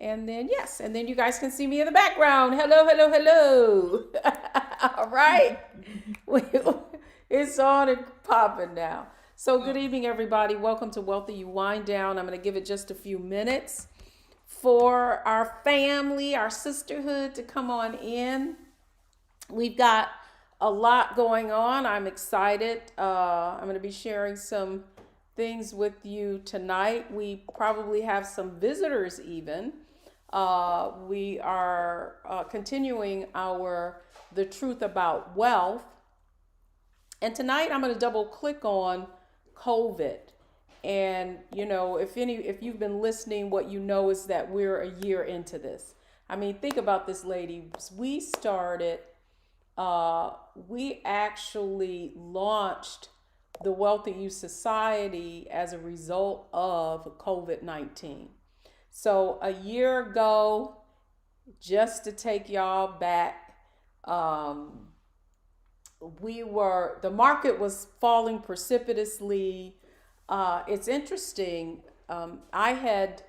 And then, yes, and then you guys can see me in the background. Hello, hello, hello. All right. It's on and popping now. So good evening, everybody. Welcome to WealthyU Wind Down. I'm going to give it just a few minutes for our family, our sisterhood to come on in. We've got a lot going on. I'm excited. I'm going to be sharing some things with you tonight. We probably have some visitors even. We are continuing our The Truth About Wealth. And tonight I'm going to double click on COVID. And if you've been listening, what you know is that we're a year into this. I mean, think about this, lady. We actually launched the WealthyU Society as a result of COVID-19. So a year ago, just to take y'all back, the market was falling precipitously. It's interesting. I had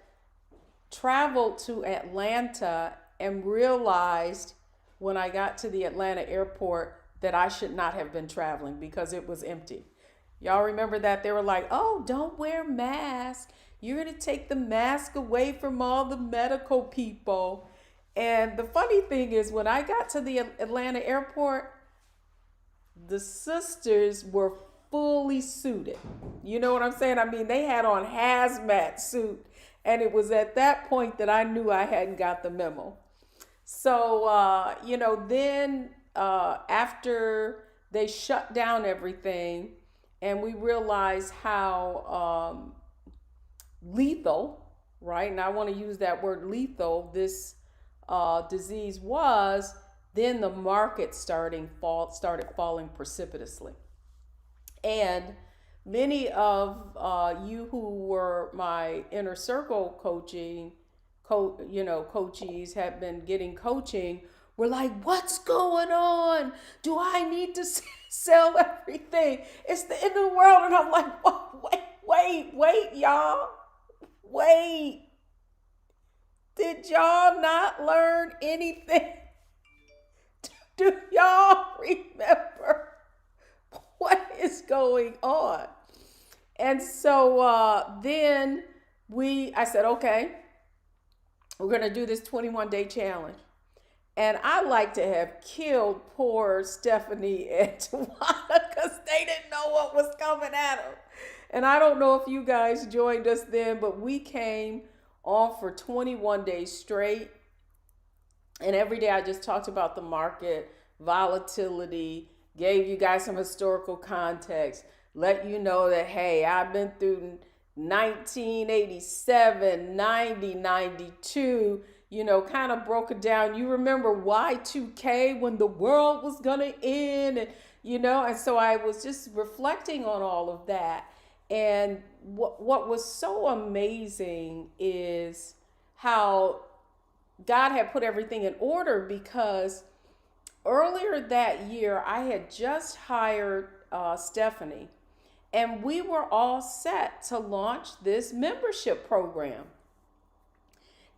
traveled to Atlanta and realized when I got to the Atlanta airport that I should not have been traveling because it was empty. Y'all remember that? They were like, oh, don't wear masks. You're going to take the mask away from all the medical people. And the funny thing is, when I got to the Atlanta airport, the sisters were fully suited. You know what I'm saying? I mean, they had on hazmat suit. And it was at that point that I knew I hadn't got the memo. So, then after they shut down everything and we realized how lethal, right? And I want to use that word lethal, this disease was, then the market started falling precipitously. And many of you who were my inner circle coachees have been getting coaching. We're like, what's going on? Do I need to sell everything? It's the end of the world. And I'm like, wait, y'all. Wait. Did y'all not learn anything? Do y'all remember what is going on? And so then I said, okay, we're going to do this 21-day challenge. And I like to have killed poor Stephanie and Tawana because they didn't know what was coming at them. And I don't know if you guys joined us then, but we came on for 21 days straight. And every day I just talked about the market, volatility, gave you guys some historical context, let you know that, hey, I've been through 1987, 90, 92, kind of broke it down. You remember Y2K when the world was going to end, and so I was just reflecting on all of that. And what was so amazing is how God had put everything in order, because earlier that year I had just hired Stephanie, and we were all set to launch this membership program.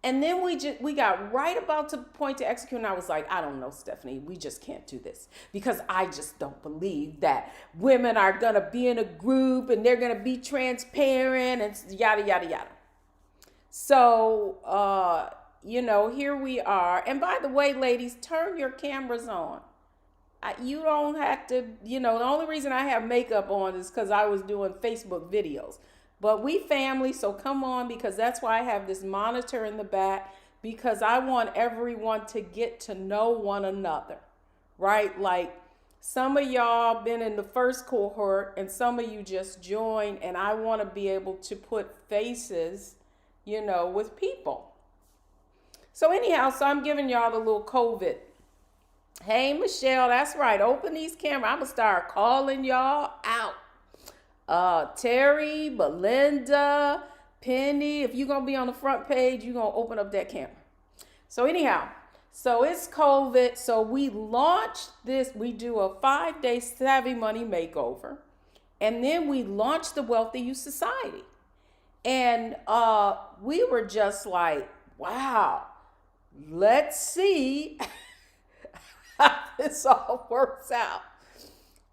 And then we got right about to point to execute, and I was like, I don't know, Stephanie, we just can't do this because I just don't believe that women are going to be in a group and they're going to be transparent and yada, yada, yada. So, here we are. And by the way, ladies, turn your cameras on. You don't have to, the only reason I have makeup on is because I was doing Facebook videos. But we family, so come on, because that's why I have this monitor in the back, because I want everyone to get to know one another, right? Like some of y'all been in the first cohort and some of you just joined, and I want to be able to put faces, with people. So anyhow, so I'm giving y'all the little COVID. Hey, Michelle, that's right. Open these cameras. I'm going to start calling y'all out. Terry, Belinda, Penny, if you're going to be on the front page, you're going to open up that camera. So anyhow, so it's COVID. So we launched this. We do a 5-day Savvy Money Makeover. And then we launched the WealthyU Society. And we were just like, wow, let's see how this all works out.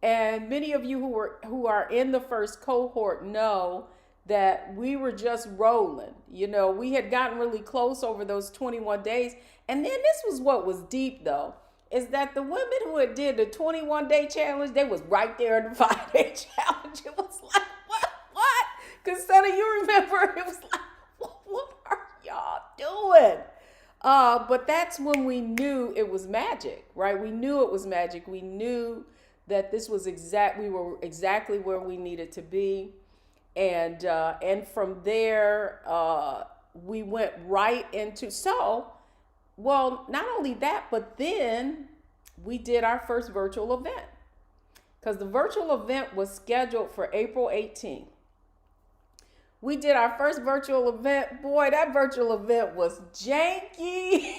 And many of you who are in the first cohort know that we were just rolling. You know, we had gotten really close over those 21 days. And then this was what was deep though, is that the women who had did the 21-day challenge, they was right there in the 5-day challenge. It was like, what? Because Sonny, you remember, it was like, what are y'all doing? But that's when we knew it was magic, right? We knew it was magic. We knew that this was we were exactly where we needed to be. And from there, we went right into, well, not only that, but then we did our first virtual event, because the virtual event was scheduled for April 18th. We did our first virtual event. Boy, that virtual event was janky.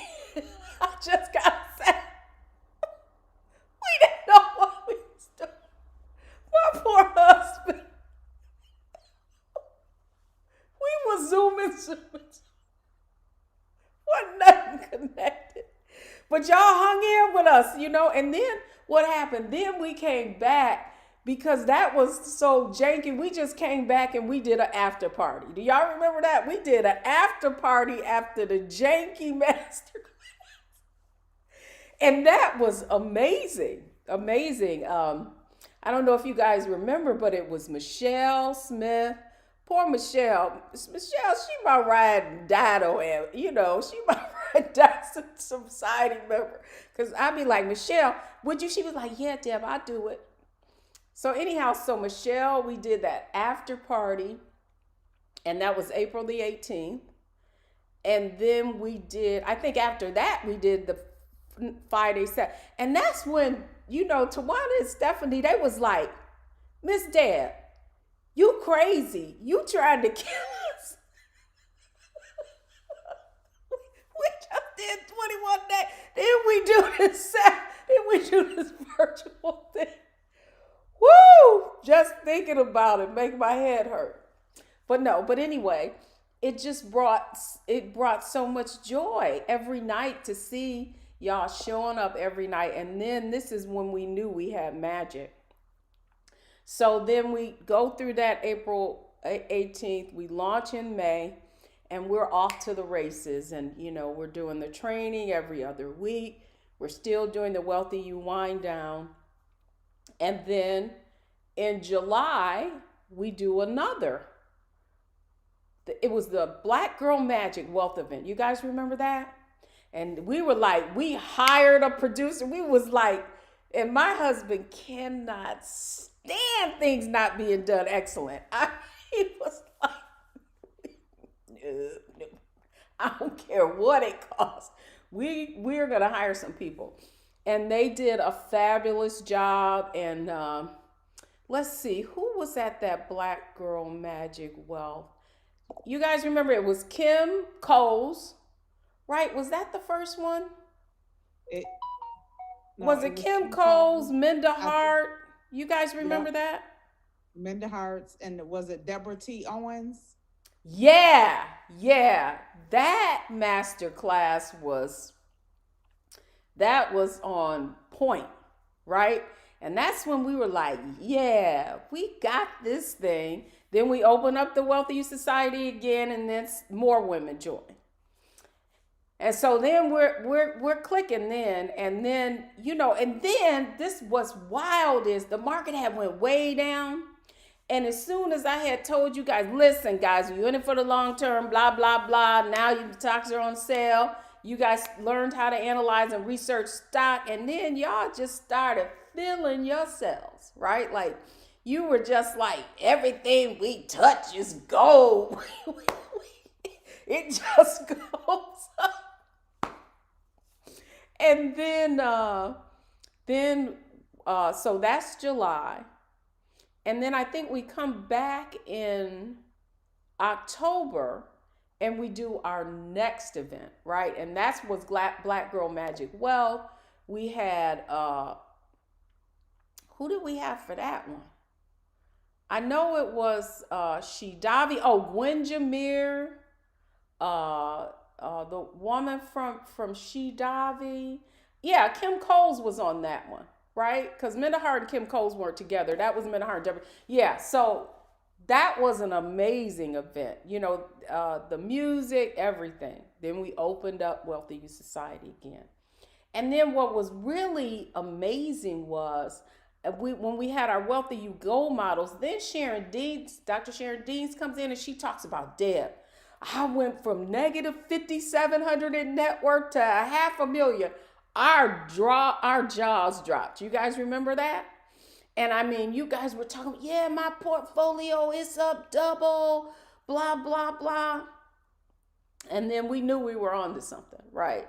I just gotta say, we didn't know what we was doing. My poor husband. We were zooming. Wasn't nothing connected. But y'all hung in with us, you know. And then what happened? Then we came back because that was so janky. We just came back and we did an after party. Do y'all remember that? We did an after party after the janky master class. And that was amazing. Amazing. I don't know if you guys remember, but it was Michelle Smith. Poor Michelle. Michelle, she might ride and die though. You know, she might ride and die some society member. Because I'd be like, Michelle, would you? She was like, yeah, Deb, I'll do it. So anyhow, so Michelle, we did that after party. And that was April the 18th. And then we did, I think after that, we did the 5-day set. And that's when, you know, Tawana and Stephanie, they was like, Miss Deb, you crazy. You trying to kill us. We just did 21 days. Then we do this set. Then we do this virtual thing. Woo! Just thinking about it make my head hurt. But anyway, it brought so much joy every night to see y'all showing up every night. And then this is when we knew we had magic. So then we go through that April 18th, we launch in May, and we're off to the races. And, you know, we're doing the training every other week. We're still doing the WealthyU wind down. And then in July, we do another. It was the Black Girl Magic Wealth event. You guys remember that? And we were like, we hired a producer. We was like, and my husband cannot stand things not being done excellent. He was like, no, I don't care what it costs. We're gonna hire some people. And they did a fabulous job. And let's see, who was at that Black Girl Magic Wealth? You guys remember it was Kim Coles, right? Was that the first one? Was it Kim Coles, Minda Hart? You guys remember that? Minda Harts, and was it Deborah T. Owens? Yeah. That master class was on point, right? And that's when we were like, yeah, we got this thing. Then we open up the WealthyU Society again, and then more women join. And so then we're clicking then, and then, you know, and then this was wild is the market had went way down. And as soon as I had told you guys, listen, guys, you're in it for the long term, blah, blah, blah. Now your stocks are on sale. You guys learned how to analyze and research stock. And then y'all just started feeling yourselves, right? Like you were just like, everything we touch is gold. It just goes up. And so that's July. And then I think we come back in October and we do our next event, right? And that's what's Black Girl Magic Wealth. We had, who did we have for that one? I know it was Shidavi, Gwen Jameer, the woman from She Davi. Yeah, Kim Coles was on that one, right? Because Mendahart and Kim Coles weren't together. That was Mendahart and Deborah. Yeah, so that was an amazing event. The music, everything. Then we opened up Wealthy Youth Society again. And then what was really amazing was when we had our Wealthy You Gold models, then Dr. Sharon Deans comes in and she talks about Deb. I went from negative 5,700 in net worth to a half a million. Our jaws dropped. You guys remember that? And I mean, you guys were talking, yeah, my portfolio is up double, blah, blah, blah. And then we knew we were on to something, right?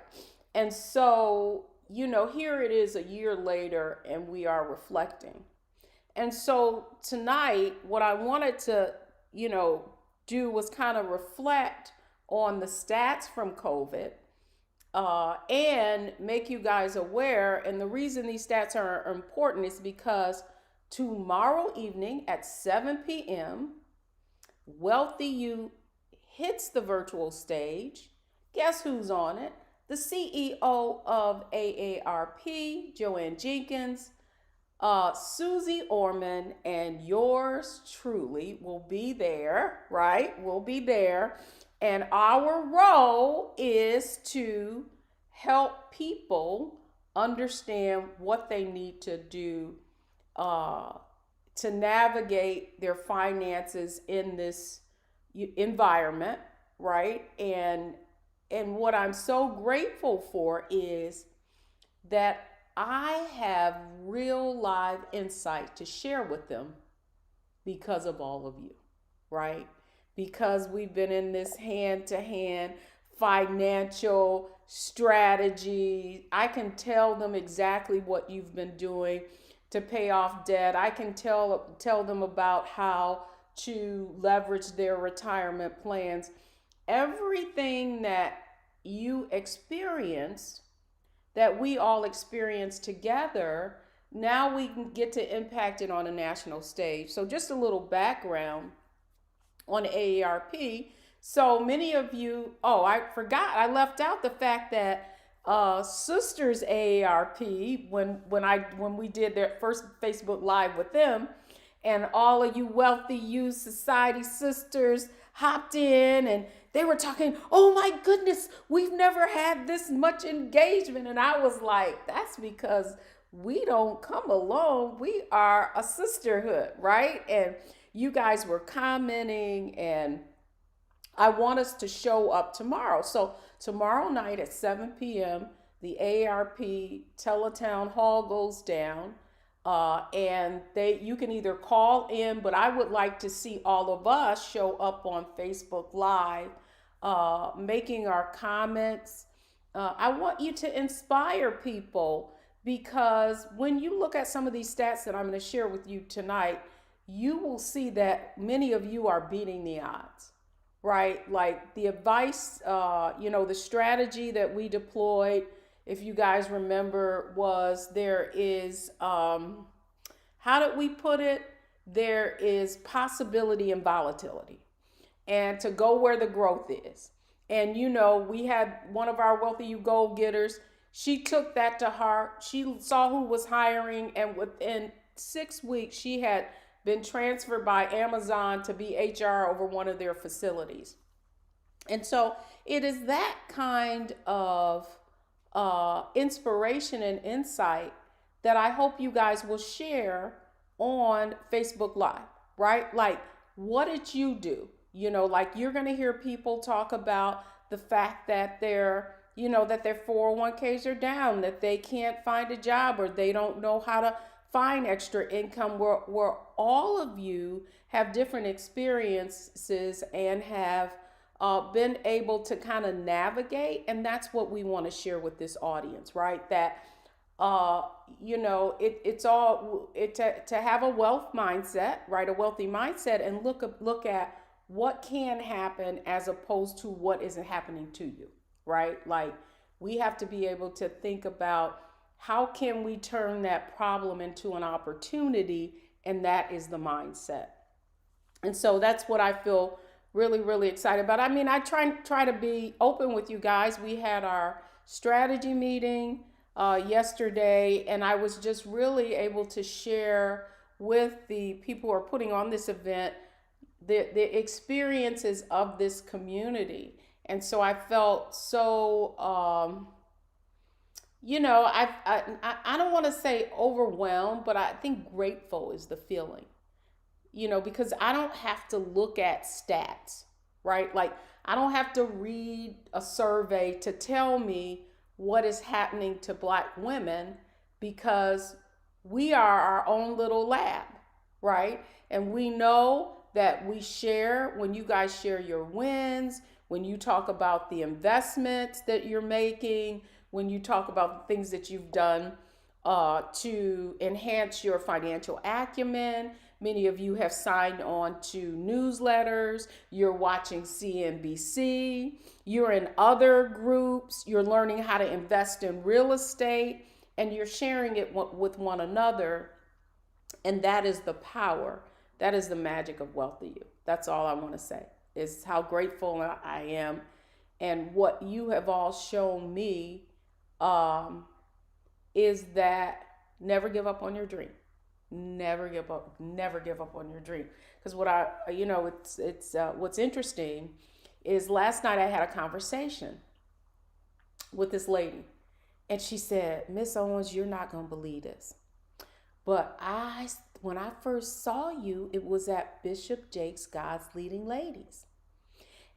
And so, here it is a year later and we are reflecting. And so tonight, what I wanted to, do was kind of reflect on the stats from COVID and make you guys aware. And the reason these stats are important is because tomorrow evening at 7 p.m., WealthyU hits the virtual stage. Guess who's on it? The CEO of AARP, Joanne Jenkins, Susie Orman, and yours truly will be there, right? We'll be there. And our role is to help people understand what they need to do to navigate their finances in this environment, right? And what I'm so grateful for is that I have real live insight to share with them because of all of you, right? Because we've been in this hand-to-hand financial strategy. I can tell them exactly what you've been doing to pay off debt. I can tell them about how to leverage their retirement plans. Everything that you experienced, that we all experience together, now we can get to impact it on a national stage. So just a little background on AARP. So many of you, I forgot, I left out the fact that Sisters AARP, when we did their first Facebook Live with them, and all of you Wealthy Youth Society sisters hopped in and they were talking, oh my goodness, we've never had this much engagement. And I was like, that's because we don't come alone. We are a sisterhood, right? And you guys were commenting, and I want us to show up tomorrow. So tomorrow night at 7 p.m., the AARP Teletown Hall goes down. And you can either call in, but I would like to see all of us show up on Facebook Live, making our comments. I want you to inspire people, because when you look at some of these stats that I'm going to share with you tonight, you will see that many of you are beating the odds, right? Like the advice, the strategy that we deployed, if you guys remember, was there is, how did we put it? There is possibility and volatility, and to go where the growth is. And, we had one of our Wealthy You goal getters. She took that to heart. She saw who was hiring, and within 6 weeks, she had been transferred by Amazon to be HR over one of their facilities. And so it is that kind of inspiration and insight that I hope you guys will share on Facebook Live, right? Like, what did you do? Like you're going to hear people talk about the fact that their 401ks are down, that they can't find a job, or they don't know how to find extra income, where all of you have different experiences and have been able to kind of navigate. And that's what we want to share with this audience, right? That, it's all to have a wealth mindset, right? A wealthy mindset, and look at what can happen as opposed to what isn't happening to you, right? Like we have to be able to think about how can we turn that problem into an opportunity, and that is the mindset. And so that's what I feel Really, really excited about it. I mean, I try to be open with you guys. We had our strategy meeting yesterday, and I was just really able to share with the people who are putting on this event the experiences of this community. And so I felt so I don't want to say overwhelmed, but I think grateful is the feeling, because I don't have to look at stats, right? Like, I don't have to read a survey to tell me what is happening to Black women, because we are our own little lab, right? And we know that we share, when you guys share your wins, when you talk about the investments that you're making, when you talk about the things that you've done to enhance your financial acumen. Many of you have signed on to newsletters. You're watching CNBC. You're in other groups. You're learning how to invest in real estate, and you're sharing it with one another. And that is the power. That is the magic of WealthyU. That's all I want to say, is how grateful I am, and what you have all shown me is that never give up on your dream. Never give up. Never give up on your dream. Because what's interesting is last night I had a conversation with this lady, and she said, "Miss Owens, you're not gonna believe this, but when I first saw you, it was at Bishop Jake's God's Leading Ladies."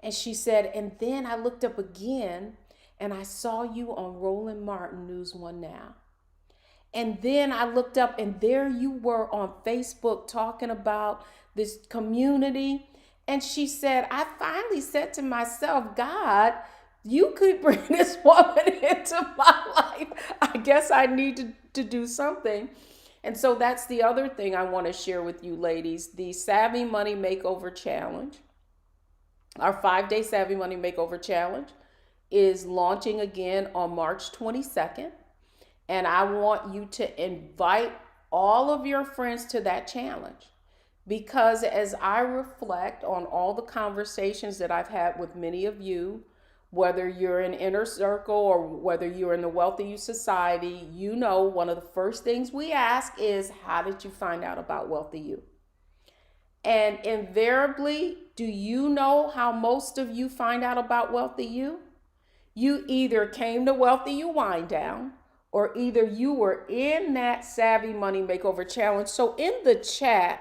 And she said, "And then I looked up again, and I saw you on Roland Martin News One Now. And then I looked up, and there you were on Facebook talking about this community." And she said, "I finally said to myself, God, you could bring this woman into my life. I guess I need to do something." And so that's the other thing I want to share with you, ladies. The Savvy Money Makeover Challenge, our 5-day Savvy Money Makeover Challenge, is launching again on March 22nd. And I want you to invite all of your friends to that challenge, because as I reflect on all the conversations that I've had with many of you, whether you're in Inner Circle or whether you're in the WealthyU Society, one of the first things we ask is, how did you find out about WealthyU? And invariably, do you know how most of you find out about WealthyU? You either came to WealthyU Wind Down, or either you were in that Savvy Money Makeover Challenge. So in the chat,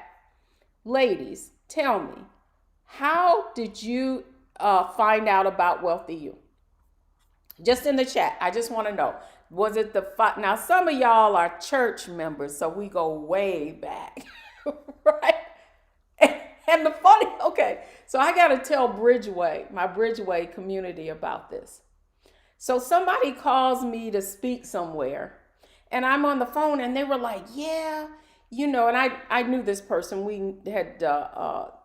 ladies, tell me, how did you find out about WealthyU? Just in the chat. I just want to know. Was it now some of y'all are church members, so we go way back, right? And the funny, okay, so I got to tell my Bridgeway community about this. So somebody calls me to speak somewhere, and I'm on the phone, and they were like, "Yeah, and I knew this person. We had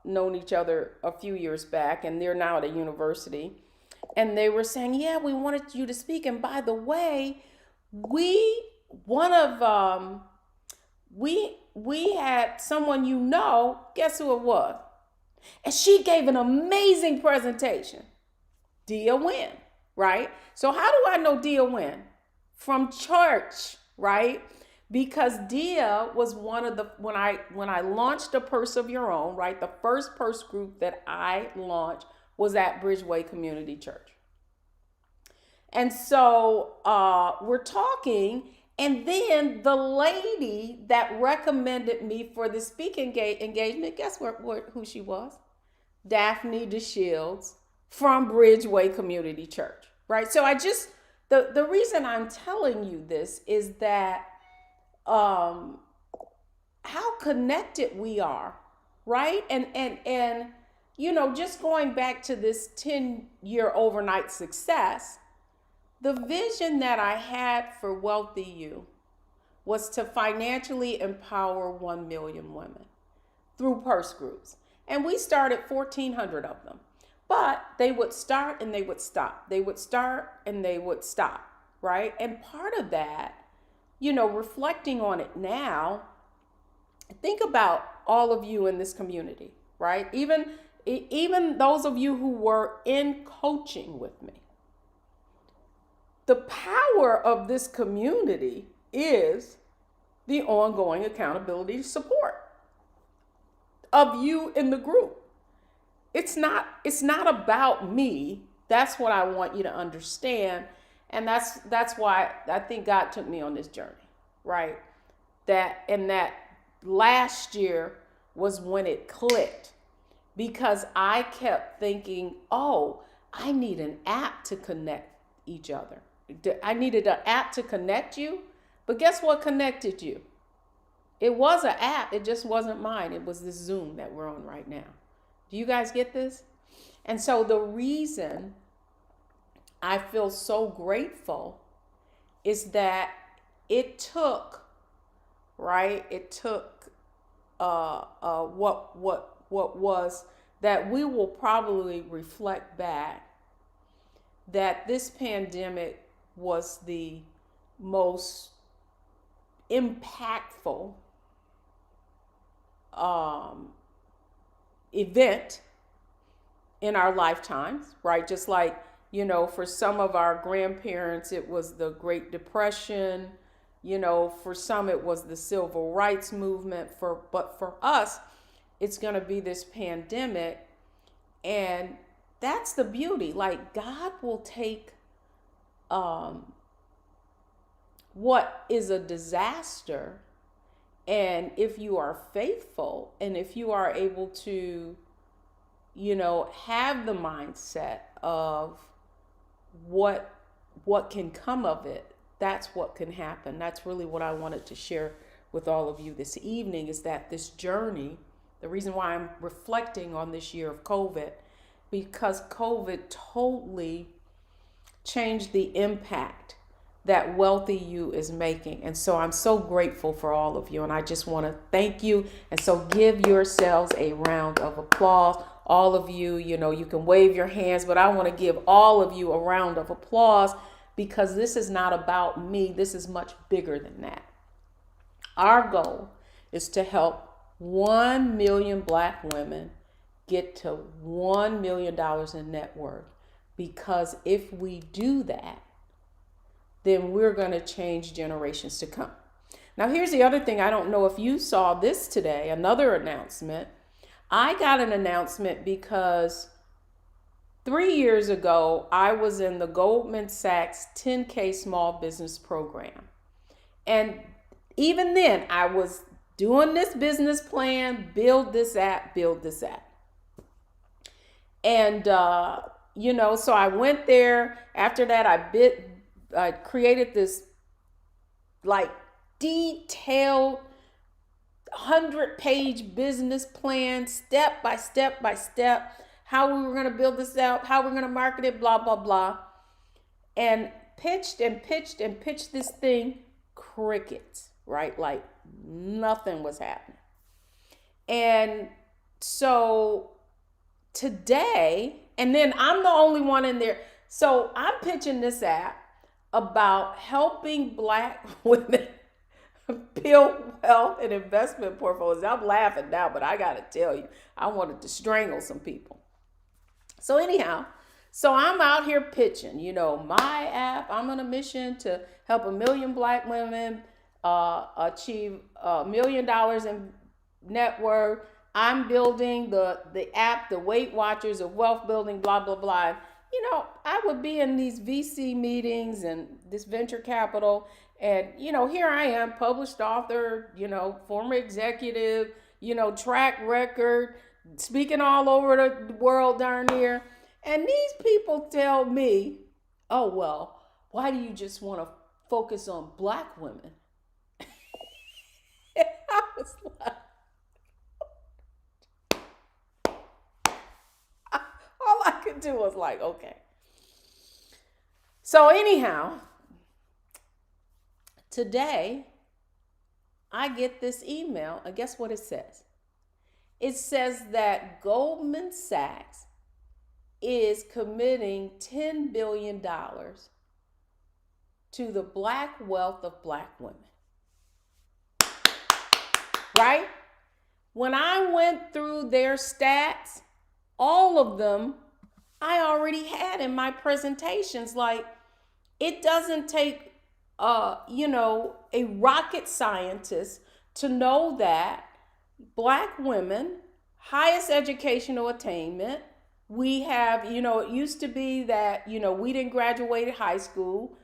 known each other a few years back, and they're now at a university." And they were saying, "Yeah, we wanted you to speak. And by the way, we had someone, guess who it was?" And she gave an amazing presentation. Dia Wynn, right? So how do I know Dia Wynn? From church, right? Because Dia was one of the, when I launched a Purse of Your Own, right? The first purse group that I launched was at Bridgeway Community Church. And so we're talking, and then the lady that recommended me for the speaking engagement, guess who she was? Daphne DeShields from Bridgeway Community Church, right? So the reason I'm telling you this is that how connected we are, right? And just going back to this 10-year overnight success, the vision that I had for WealthyU was to financially empower 1 million women through purse groups. And we started 1,400 of them. But they would start and they would stop. They would start and they would stop, right? And part of that, reflecting on it now, think about all of you in this community, right? Even even those of you who were in coaching with me, the power of this community is the ongoing accountability support of you in the group. It's not about me. That's what I want you to understand. And that's why I think God took me on this journey, right? That last year was when it clicked, because I kept thinking, oh, I need an app to connect each other. I needed an app to connect you. But guess what connected you? It was an app. It just wasn't mine. It was this Zoom that we're on right now. Do you guys get this? And so the reason I feel so grateful is that it took, right? It took what was that we will probably reflect back that this pandemic was the most impactful event in our lifetimes, right? Just like, for some of our grandparents, it was the Great Depression. For some, it was the Civil Rights Movement. But for us, it's going to be this pandemic. And that's the beauty. Like, God will take what is a disaster, and if you are faithful, and if you are able to, have the mindset of what can come of it, that's what can happen. That's really what I wanted to share with all of you this evening, is that this journey, the reason why I'm reflecting on this year of COVID, because COVID totally changed the impact that WealthyU is making. And so I'm so grateful for all of you. And I just want to thank you. And so give yourselves a round of applause. All of you, you can wave your hands, but I want to give all of you a round of applause, because this is not about me. This is much bigger than that. Our goal is to help 1 million Black women get to $1 million in net worth. Because if we do that, then we're going to change generations to come. Now, here's the other thing. I don't know if you saw this today, another announcement. I got an announcement because 3 years ago, I was in the Goldman Sachs 10K Small Business Program. And even then, I was doing this business plan, build this app. And, so I went there. After that, I created this like detailed 100-page business plan, step by step, how we were going to build this out, how we're going to market it, blah, blah, blah. And pitched this thing, crickets, right? Like nothing was happening. And so today, and then I'm the only one in there. So I'm pitching this app about helping Black women build wealth and investment portfolios. I'm laughing now, but I got to tell you, I wanted to strangle some people. So anyhow, I'm out here pitching, my app. I'm on a mission to help 1 million Black women achieve $1 million in net worth. I'm building the app, the Weight Watchers of wealth building, blah, blah, blah. I would be in these VC meetings and this venture capital. And, here I am, published author, former executive, track record, speaking all over the world darn near. And these people tell me, oh, well, why do you just want to focus on Black women? And I was like, all I could do was like, okay. So anyhow, today I get this email, and guess what it says? It says that Goldman Sachs is committing $10 billion to the Black wealth of Black women. Right? When I went through their stats, all of them I already had in my presentations. Like, it doesn't take a rocket scientist to know that black women, highest educational attainment. We have, it used to be that, we didn't graduate high school,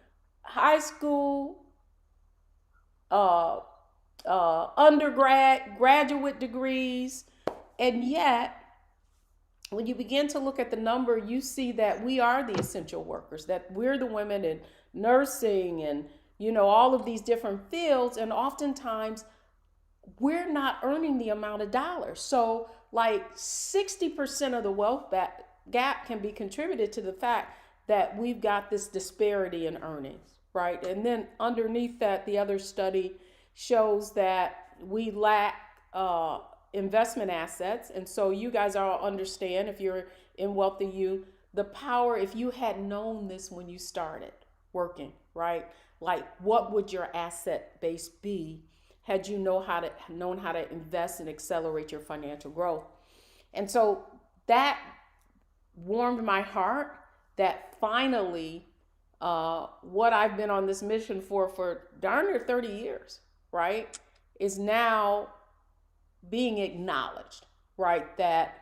uh, undergrad, graduate degrees, and yet when you begin to look at the number, you see that we are the essential workers, that we're the women in nursing and, all of these different fields. And oftentimes we're not earning the amount of dollars. So, like 60% of the wealth gap can be contributed to the fact that we've got this disparity in earnings, right? And then underneath that, the other study shows that we lack investment assets. And so you guys all understand, if you're in WealthyU, the power, if you had known this when you started working, right? Like, what would your asset base be had you known how to invest and accelerate your financial growth? And so that warmed my heart that finally what I've been on this mission for darn near 30 years, right, is now being acknowledged, right? That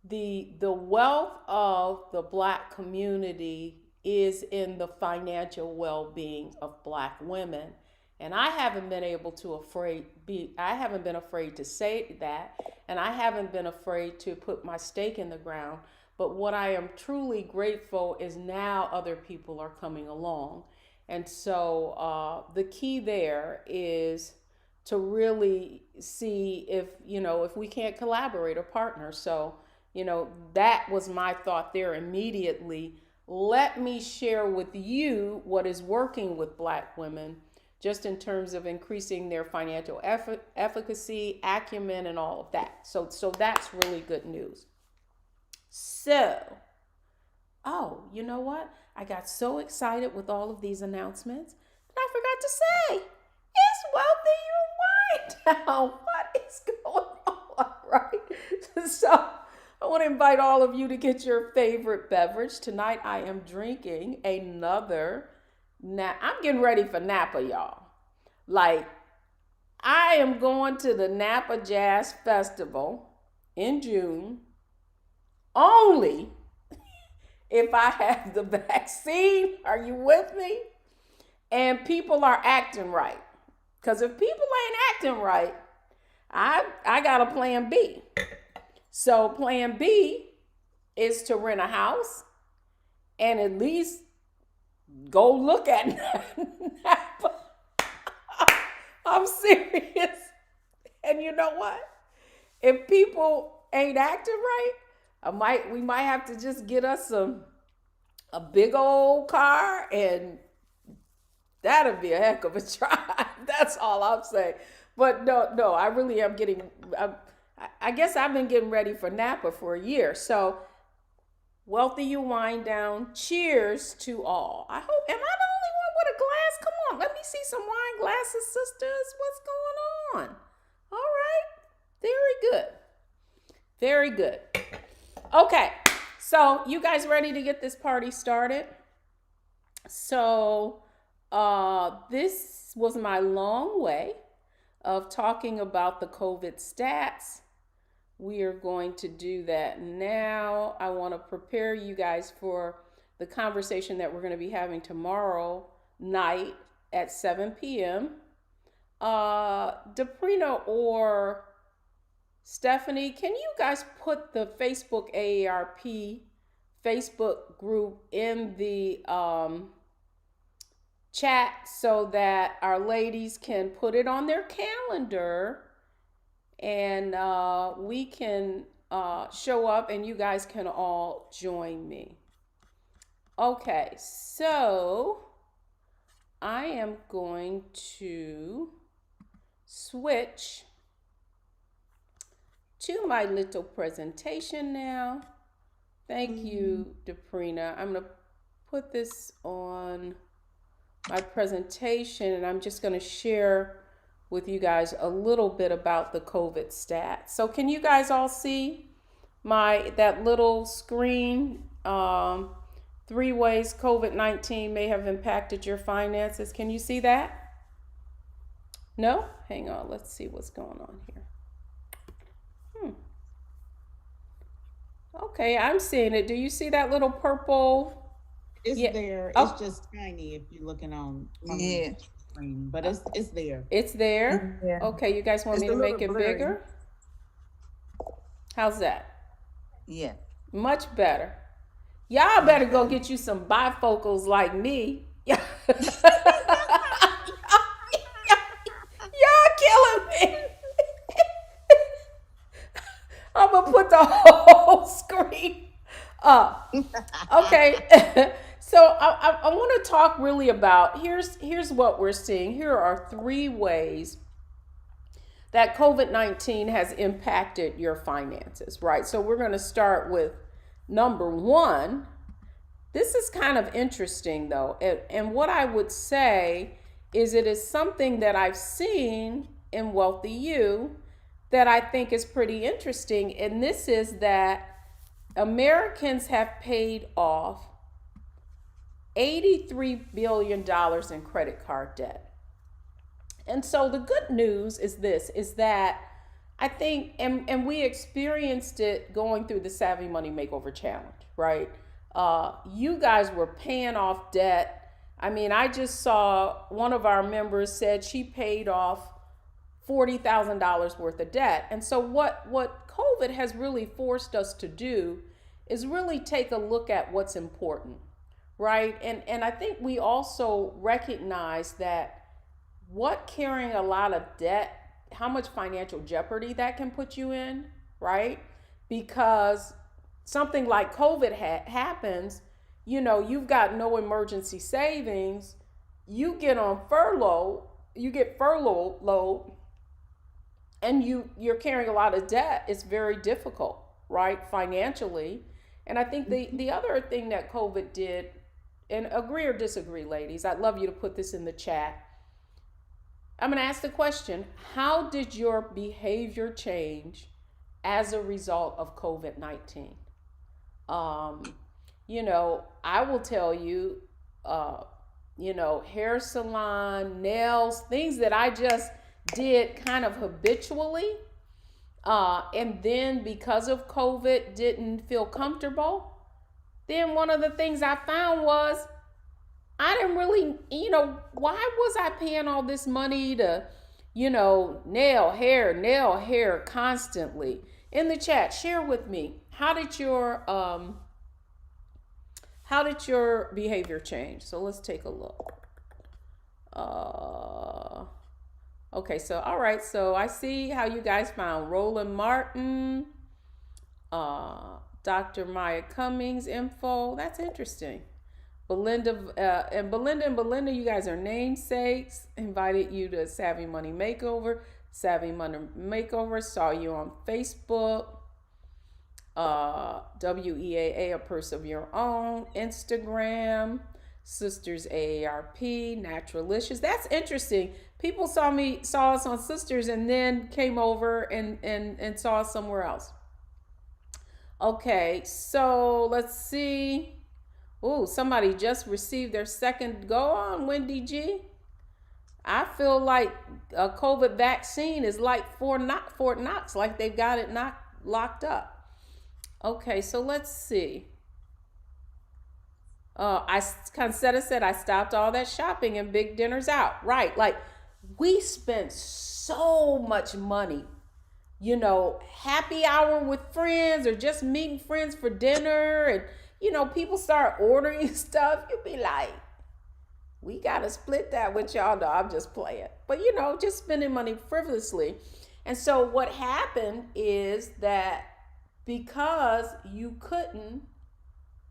the wealth of the black community is in the financial well-being of black women. And I haven't been afraid to say that, and I haven't been afraid to put my stake in the ground. But what I am truly grateful is now other people are coming along. And so the key there is to really see if we can't collaborate or partner. So, that was my thought there immediately. Let me share with you what is working with black women, just in terms of increasing their financial efficacy, acumen, and all of that. So that's really good news. So, oh, you know what? I got so excited with all of these announcements that I forgot to say, it's Wealthy You Wind Down. What is going on, right? So, I want to invite all of you to get your favorite beverage. Tonight, I am drinking another. I'm getting ready for Napa, y'all. Like, I am going to the Napa Jazz Festival in June only if I have the vaccine. Are you with me? And people are acting right. Because if people ain't acting right, I got a plan B. So plan B is to rent a house and at least go look at Napa. I'm serious. And you know what? If people ain't acting right, we might have to just get us a big old car, and that'll be a heck of a drive. That's all I'm saying. But no, I really am I guess I've been getting ready for Napa for a year. So, Wealthy You Wind Down. Cheers to all. Am I the only one with a glass? Come on, let me see some wine glasses, sisters. What's going on? All right. Very good. Very good. Okay. So, you guys ready to get this party started? So, this was my long way of talking about the COVID stats. We are going to do that now. I want to prepare you guys for the conversation that we're going to be having tomorrow night at 7 p.m. Deprina or Stephanie, can you guys put the Facebook AARP Facebook group in the chat so that our ladies can put it on their calendar, and we can show up and you guys can all join me. Okay, so I am going to switch to my little presentation now. Thank you, Deprina. I'm going to put this on my presentation, and I'm just going to share with you guys a little bit about the COVID stats. So can you guys all see my that little screen, 3 ways COVID-19 may have impacted your finances. Can you see that? No? Hang on. Let's see what's going on here. Okay, I'm seeing it. Do you see that little purple? It's Yeah. there. It's Oh, just tiny if you're looking on the Yeah. screen, but it's there. it's there. Yeah. Okay, you guys want It's me a to little make it blurry. bigger? How's that? Yeah. Much better. Y'all better Much go better. get you some bifocals like me. Y'all killing me. I'm gonna put the whole screen up. Okay. So I want to talk really about here's what we're seeing. Here are 3 ways that COVID-19 has impacted your finances, right? So we're going to start with number one. This is kind of interesting though. And what I would say is it is something that I've seen in WealthyU that I think is pretty interesting. And this is that Americans have paid off $83 billion in credit card debt. And so the good news is this is that I think, and we experienced it going through the Savvy Money Makeover Challenge, right? You guys were paying off debt. I mean, I just saw one of our members said she paid off $40,000 worth of debt. And so what COVID has really forced us to do is really take a look at what's important, right? And I think we also recognize that what carrying a lot of debt, how much financial jeopardy that can put you in, right? Because something like COVID happens, you've got no emergency savings, you get on furlough, you get furloughed, and you're carrying a lot of debt. It's very difficult, right, financially. And I think the other thing that COVID did, and agree or disagree, ladies, I'd love you to put this in the chat. I'm going to ask the question, how did your behavior change as a result of COVID-19? I will tell you, hair salon, nails, things that I just did kind of habitually. And then because of COVID, didn't feel comfortable. Then one of the things I found was I didn't really, why was I paying all this money to, nail hair constantly? In the chat, share with me, how did your behavior change? So let's take a look. Okay, so all right, so I see how you guys found Roland Martin, Dr. Maya Cummings info. That's interesting. Belinda, you guys are namesakes. Invited you to Savvy Money Makeover. Savvy Money Makeover. Saw you on Facebook. WEAA, a purse of your own. Instagram. Sisters AARP. Naturalicious. That's interesting. People saw us on Sisters and then came over and saw us somewhere else. Okay, so let's see. Oh, somebody just received their second. Go on, Wendy G. I feel like a COVID vaccine is like Fort Knox, like they've got it locked up. Okay, so let's see. Concetta said I stopped all that shopping and big dinners out. Right, like we spent so much money. Happy hour with friends or just meeting friends for dinner, and people start ordering stuff. You'd be like, we gotta split that with y'all. No, I'm just playing. But just spending money frivolously. And so what happened is that because you couldn't,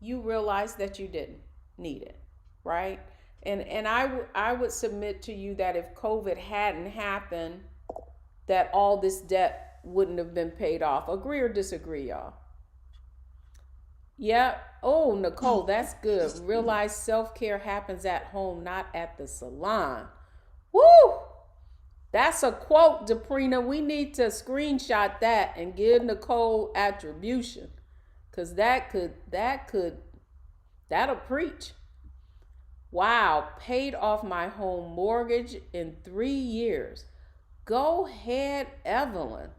you realized that you didn't need it, right? And I would submit to you that if COVID hadn't happened, that all this debt wouldn't have been paid off. Agree or disagree, y'all? Yeah. Oh, Nicole, that's good. Realize self-care happens at home, not at the salon. Woo! That's a quote, Deprina. We need to screenshot that and give Nicole attribution. Cause that'll preach. Wow, paid off my home mortgage in 3 years. Go ahead, Evelyn.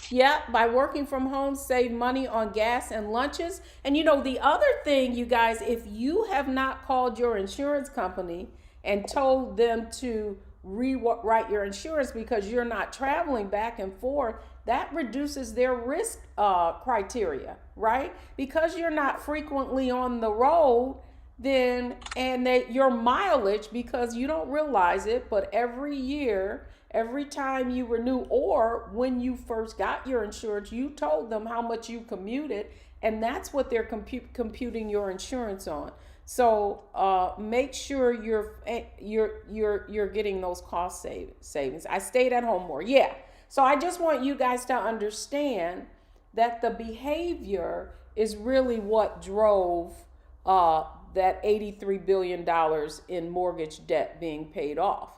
Yeah, by working from home, save money on gas and lunches. And the other thing, you guys, if you have not called your insurance company and told them to rewrite your insurance because you're not traveling back and forth, that reduces their risk criteria, right? Because you're not frequently on the road, then and that your mileage, because you don't realize it, but every year, every time you renew, or when you first got your insurance, you told them how much you commuted, and that's what they're computing your insurance on. So make sure you're getting those cost savings. I stayed at home more, yeah. So I just want you guys to understand that the behavior is really what drove that $83 billion in mortgage debt being paid off.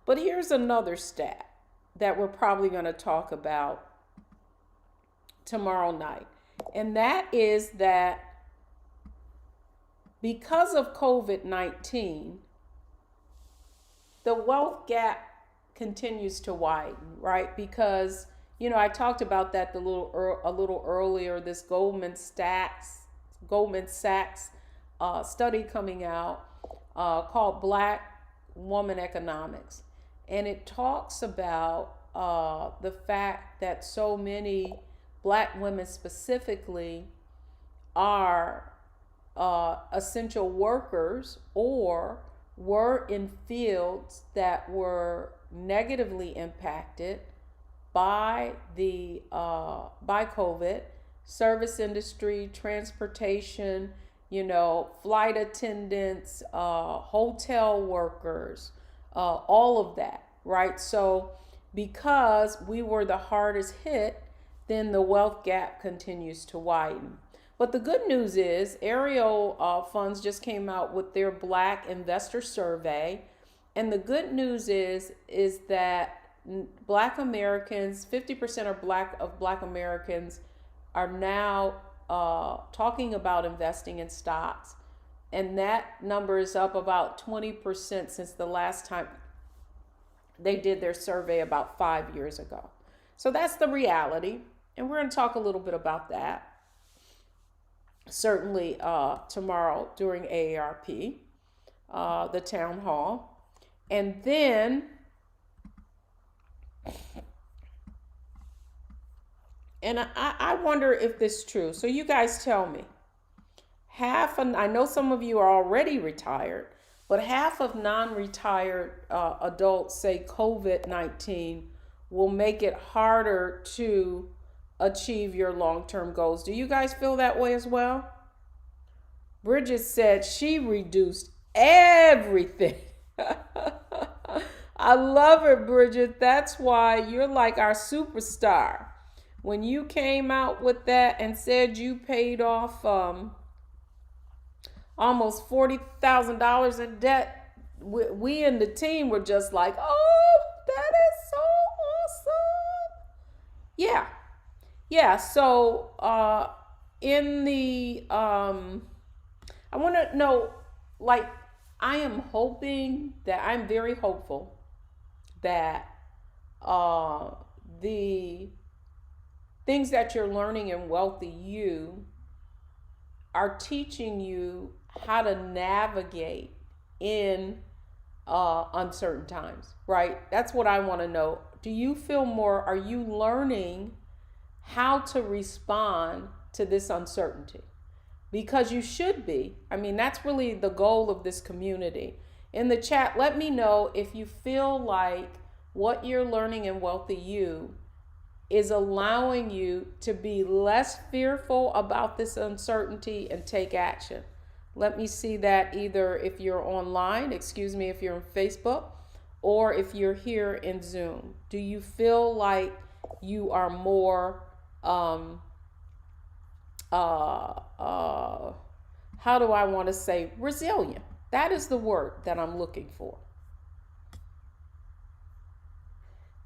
But here's another stat that we're probably going to talk about tomorrow night. And that is that because of COVID-19, the wealth gap continues to widen, right? Because, I talked about that a little earlier, this Goldman Sachs study coming out called Black Woman Economics. And it talks about the fact that so many Black women specifically are essential workers or were in fields that were negatively impacted by by COVID, service industry, transportation, flight attendants, hotel workers, all of that, right? So because we were the hardest hit, then the wealth gap continues to widen. But the good news is Ariel Funds just came out with their Black Investor Survey. And the good news is that Black Americans, 50% of Black Americans are now talking about investing in stocks. And that number is up about 20% since the last time they did their survey about 5 years ago. So that's the reality. And we're going to talk a little bit about that. Certainly tomorrow during AARP, the town hall. And then, and I wonder if this is true. So you guys tell me. I know some of you are already retired, but half of non-retired adults say COVID-19 will make it harder to achieve your long-term goals. Do you guys feel that way as well? Bridget said she reduced everything. I love it, Bridget. That's why you're like our superstar. When you came out with that and said you paid off almost $40,000 in debt, we and the team were just like, oh, that is so awesome. Yeah. Yeah, so in the, I want to know, like, I'm very hopeful that the things that you're learning in WealthyU are teaching you how to navigate in uncertain times, right? That's what I want to know. Do you feel are you learning how to respond to this uncertainty? Because you should be. I mean, that's really the goal of this community. In the chat, let me know if you feel like what you're learning in WealthyU is allowing you to be less fearful about this uncertainty and take action. Let me see that either if you're online, if you're on Facebook, or if you're here in Zoom. Do you feel like you are more how do I want to say, resilient? That is the word that I'm looking for.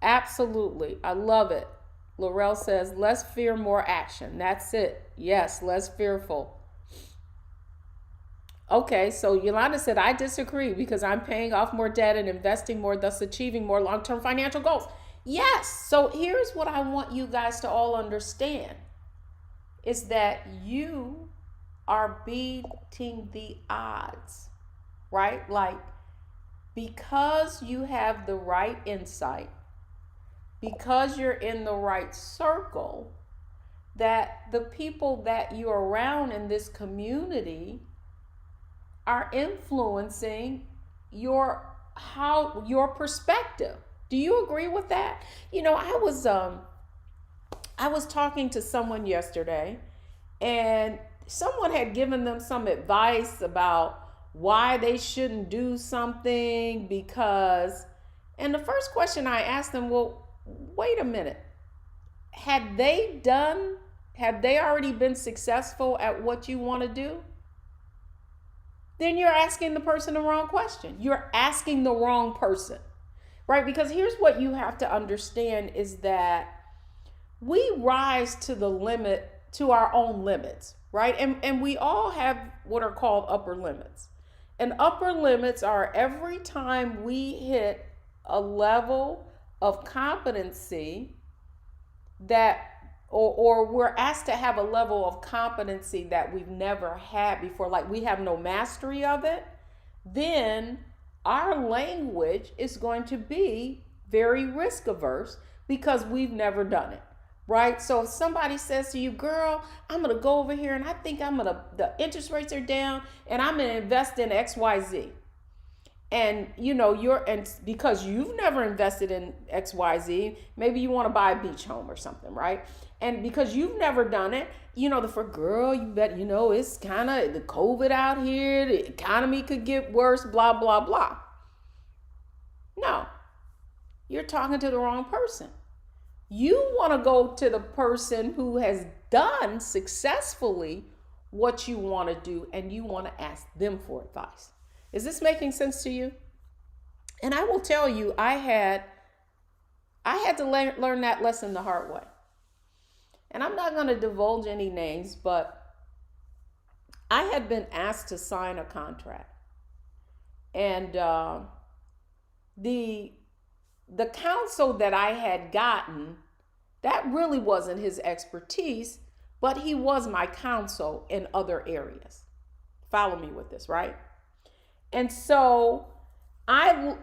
Absolutely. I love it. Laurel says, less fear, more action. That's it. Yes, less fearful. Okay, so Yolanda said, I disagree because I'm paying off more debt and investing more, thus achieving more long term financial goals. Yes, so here's what I want you guys to all understand is that you are beating the odds, right? Like, because you have the right insight, because you're in the right circle, that the people that you're around in this community are influencing your perspective. Do you agree with that? I was talking to someone yesterday, and someone had given them some advice about why they shouldn't do something because, and the first question I asked them, well, wait a minute, had they done have they already been successful at what you want to do? Then you're asking the person the wrong question. You're asking the wrong person, right? Because here's what you have to understand is that we rise to the limit, to our own limits, right? And we all have what are called upper limits. And upper limits are every time we hit a level of competency that or we're asked to have a level of competency that we've never had before, like we have no mastery of it, then our language is going to be very risk averse because we've never done it, right? So if somebody says to you, girl, I'm going to go over here and I think the interest rates are down and I'm going to invest in XYZ. And and because you've never invested in XYZ, maybe you want to buy a beach home or something, right? And because you've never done it, for girl, you bet, it's kind of the COVID out here, the economy could get worse, blah, blah, blah. No, you're talking to the wrong person. You want to go to the person who has done successfully what you want to do, and you want to ask them for advice. Is this making sense to you? And I will tell you, I had to learn that lesson the hard way. And I'm not going to divulge any names, but I had been asked to sign a contract. And the counsel that I had gotten, that really wasn't his expertise, but he was my counsel in other areas. Follow me with this, right? And so we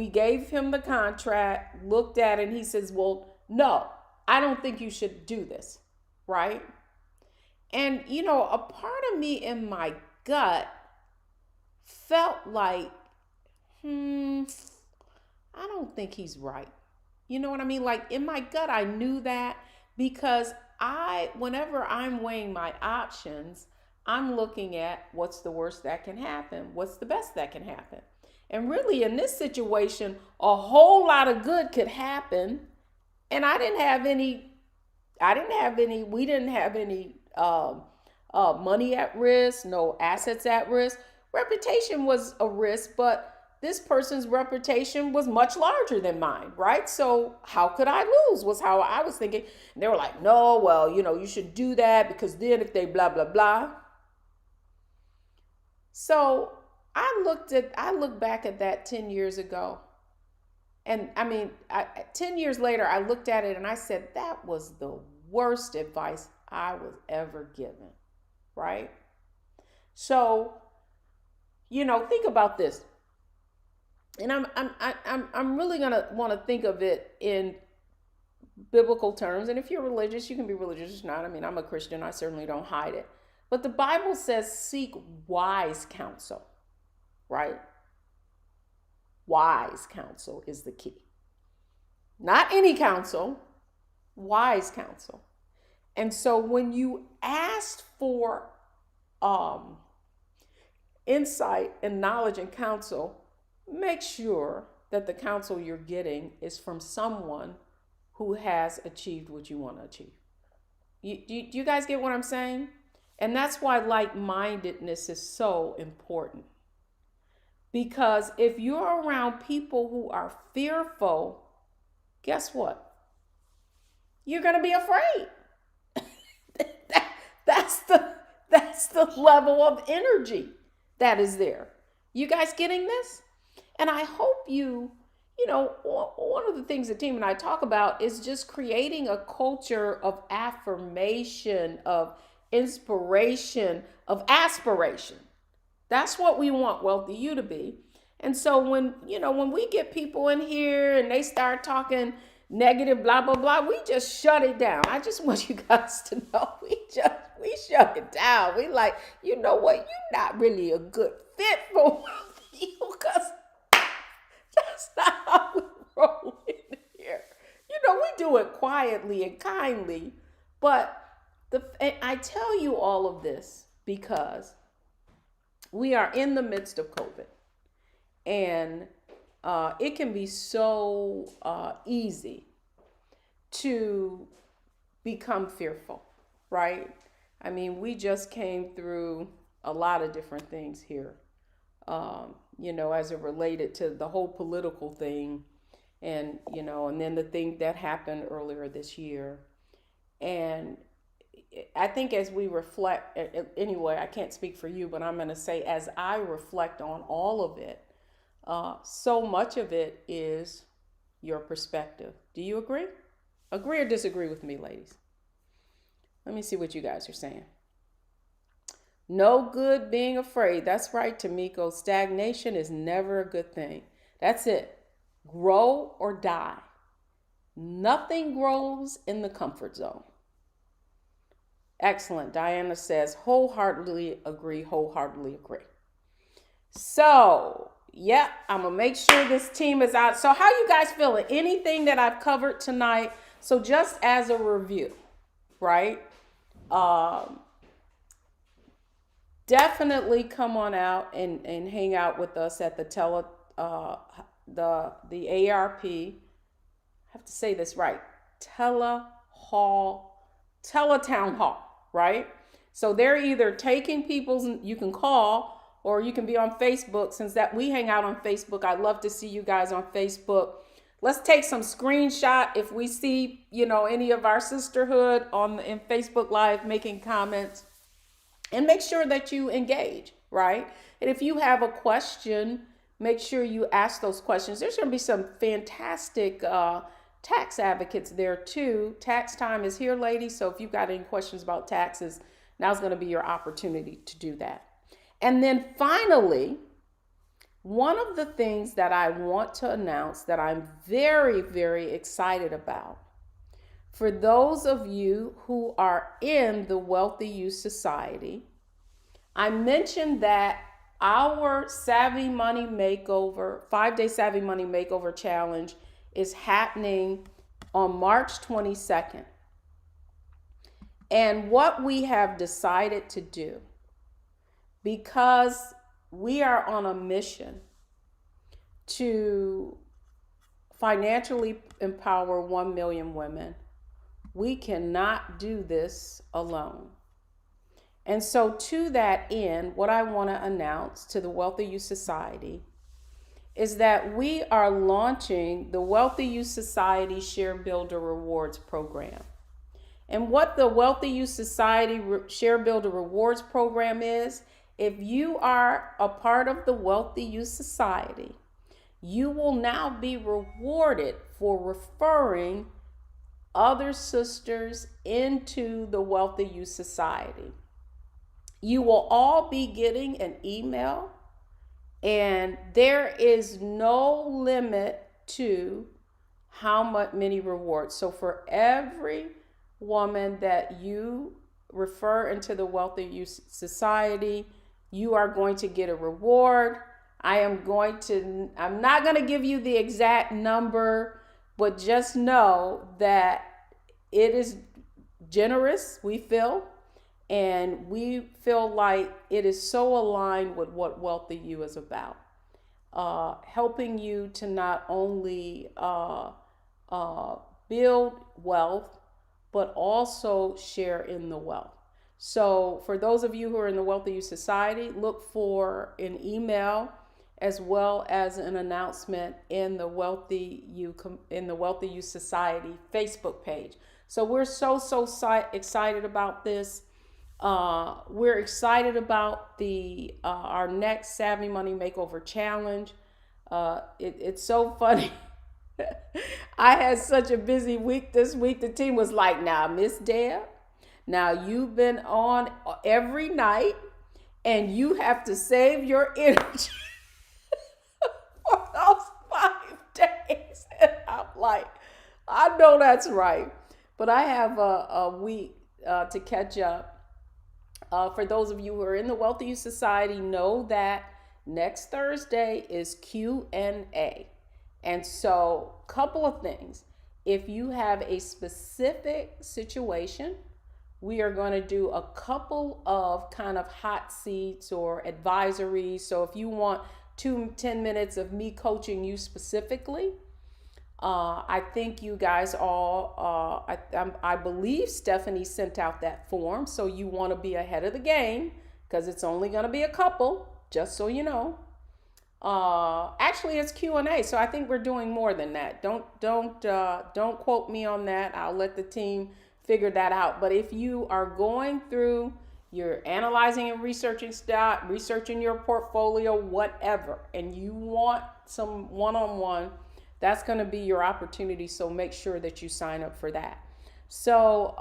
gave him the contract, looked at it, and he says, well, no, I don't think you should do this, right? And, a part of me in my gut felt like, I don't think he's right. You know what I mean? Like in my gut, I knew that because whenever I'm weighing my options, I'm looking at what's the worst that can happen, what's the best that can happen. And really in this situation, a whole lot of good could happen. And we didn't have any money at risk, no assets at risk. Reputation was a risk, but this person's reputation was much larger than mine, right? So how could I lose was how I was thinking. And they were like, no, well, you should do that because then if they blah, blah, blah. So I look back at that 10 years ago. And 10 years later, I looked at it and I said, that was the worst advice I was ever given, right? So, think about this. And I'm really gonna want to think of it in biblical terms. And if you're religious, you can be religious or not. I'm a Christian. I certainly don't hide it. But the Bible says seek wise counsel, right? Wise counsel is the key. Not any counsel, wise counsel. And so when you ask for insight and knowledge and counsel, make sure that the counsel you're getting is from someone who has achieved what you want to achieve. Do you guys get what I'm saying? And that's why like-mindedness is so important. Because if you're around people who are fearful, guess what? You're going to be afraid. that's the that's the level of energy that is there. You guys getting this? And I hope one of the things the team and I talk about is just creating a culture of affirmation, of inspiration, of aspiration. That's what we want Wealthy You to be. And so when we get people in here and they start talking negative, blah, blah, blah, we just shut it down. I just want you guys to know we shut it down. We like, you know what, you're not really a good fit for Wealthy You because that's not how we roll in here. We do it quietly and kindly, but I tell you all of this because we are in the midst of COVID, and it can be so easy to become fearful, right? I mean, we just came through a lot of different things here, as it related to the whole political thing, and then the thing that happened earlier this year. And I think as we reflect, anyway, I can't speak for you, but I'm going to say as I reflect on all of it, so much of it is your perspective. Do you agree? Agree or disagree with me, ladies? Let me see what you guys are saying. No good being afraid. That's right, Tamiko. Stagnation is never a good thing. That's it. Grow or die. Nothing grows in the comfort zone. Excellent. Diana says, wholeheartedly agree, wholeheartedly agree. So, yeah, I'm going to make sure this team is out. So how you guys feeling? Anything that I've covered tonight? So just as a review, right? Definitely come on out and hang out with us at the ARP. I have to say this right. Teletown Hall, right? So they're either taking people's, you can call, or you can be on Facebook. Since that we hang out on Facebook, I'd love to see you guys on Facebook. Let's take some screenshot if we see, any of our sisterhood in Facebook Live making comments, and make sure that you engage, right? And if you have a question, make sure you ask those questions. There's going to be some fantastic tax advocates there too. Tax time is here, ladies. So if you've got any questions about taxes, now's going to be your opportunity to do that. And then finally, one of the things that I want to announce that I'm very, very excited about, for those of you who are in the WealthyU Society, I mentioned that our Savvy Money Makeover, 5-day Savvy Money Makeover Challenge is happening on March 22nd. And what we have decided to do, because we are on a mission to financially empower 1 million women, we cannot do this alone. And so to that end, what I want to announce to the WealthyU Society is that we are launching the WealthyU Society Share Builder Rewards Program. And what the WealthyU Society Share Builder Rewards Program is, if you are a part of the WealthyU Society, you will now be rewarded for referring other sisters into the WealthyU Society. You will all be getting an email, and there is no limit to how many rewards. So for every woman that you refer into the WealthyU Society, you are going to get a reward. I'm not going to give you the exact number, but just know that it is generous, we feel, and we feel like it is so aligned with what WealthyU is about. Helping you to not only build wealth, but also share in the wealth. So for those of you who are in the WealthyU Society, look for an email as well as an announcement in the WealthyU Society Facebook page. So we're so excited about this. We're excited about the our next Savvy Money Makeover Challenge. It's so funny. I had such a busy week this week. The team was like, "Now, Miss Deb, now you've been on every night, and you have to save your energy for those 5 days." And I'm like, I know that's right, but I have a week to catch up. For those of you who are in the WealthyU Society, know that next Thursday is Q&A. And so, couple of things. If you have a specific situation, we are going to do a couple of kind of hot seats or advisories. So if you want 10 minutes of me coaching you specifically, I think you guys all, I believe Stephanie sent out that form. So you want to be ahead of the game because it's only going to be a couple, just so you know. Actually, it's Q&A, so I think we're doing more than that. Don't quote me on that. I'll let the team figure that out. But if you are going through, you're analyzing and researching stock, researching your portfolio, whatever, and you want some one-on-one, that's going to be your opportunity. So make sure that you sign up for that. So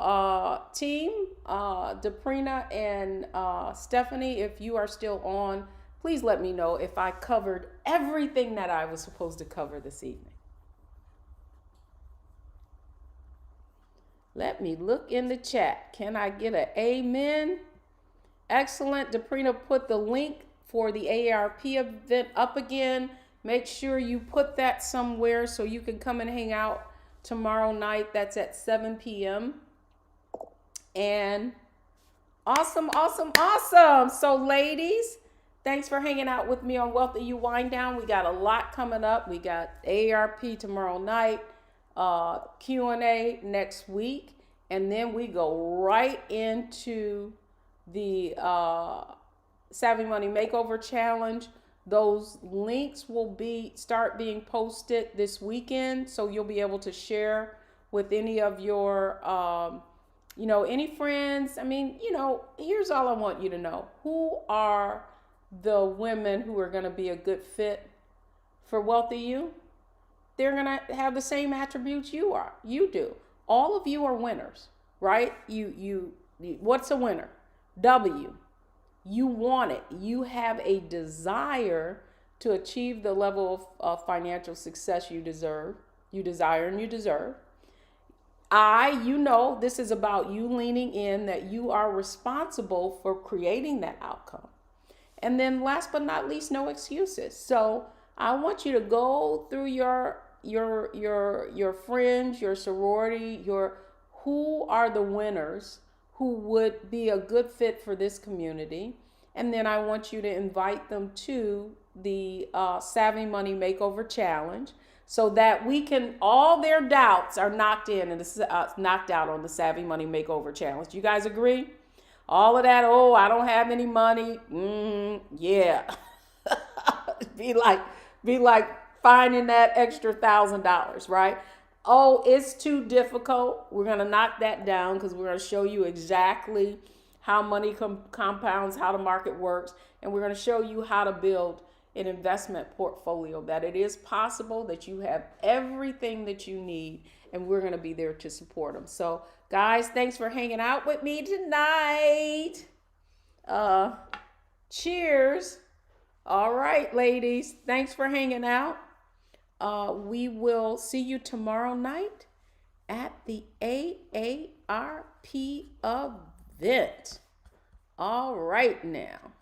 team, Deprina and Stephanie, if you are still on, please let me know if I covered everything that I was supposed to cover this evening. Let me look in the chat. Can I get an amen? Excellent. Deprina put the link for the AARP event up again. Make sure you put that somewhere so you can come and hang out tomorrow night. That's at 7 p.m. And awesome. So ladies, thanks for hanging out with me on WealthyU Wind Down. We got a lot coming up. We got AARP tomorrow night, Q&A next week, and then we go right into the Savvy Money Makeover Challenge. Those links will start being posted this weekend, so you'll be able to share with any of your any friends. I mean, here's all I want you to know. Who are the women who are going to be a good fit for WealthyU? They're going to have the same attributes you do. All of you are winners, right? You what's a winner? W. You want it. You have a desire to achieve the level of financial success you deserve. You desire and you deserve. This is about you leaning in that you are responsible for creating that outcome. And then last but not least, no excuses. So I want you to go through your friends, your sorority, who are the winners who would be a good fit for this community. And then I want you to invite them to the Savvy Money Makeover Challenge so that all their doubts are knocked in and knocked out on the Savvy Money Makeover Challenge. You guys agree? All of that, I don't have any money. Yeah. be like finding that extra $1,000, right? Oh, it's too difficult. We're going to knock that down because we're going to show you exactly how money compounds, how the market works, and we're going to show you how to build an investment portfolio, that it is possible, that you have everything that you need, and we're going to be there to support them. So, guys, thanks for hanging out with me tonight. Cheers. All right, ladies, thanks for hanging out. We will see you tomorrow night at the AARP event. All right now.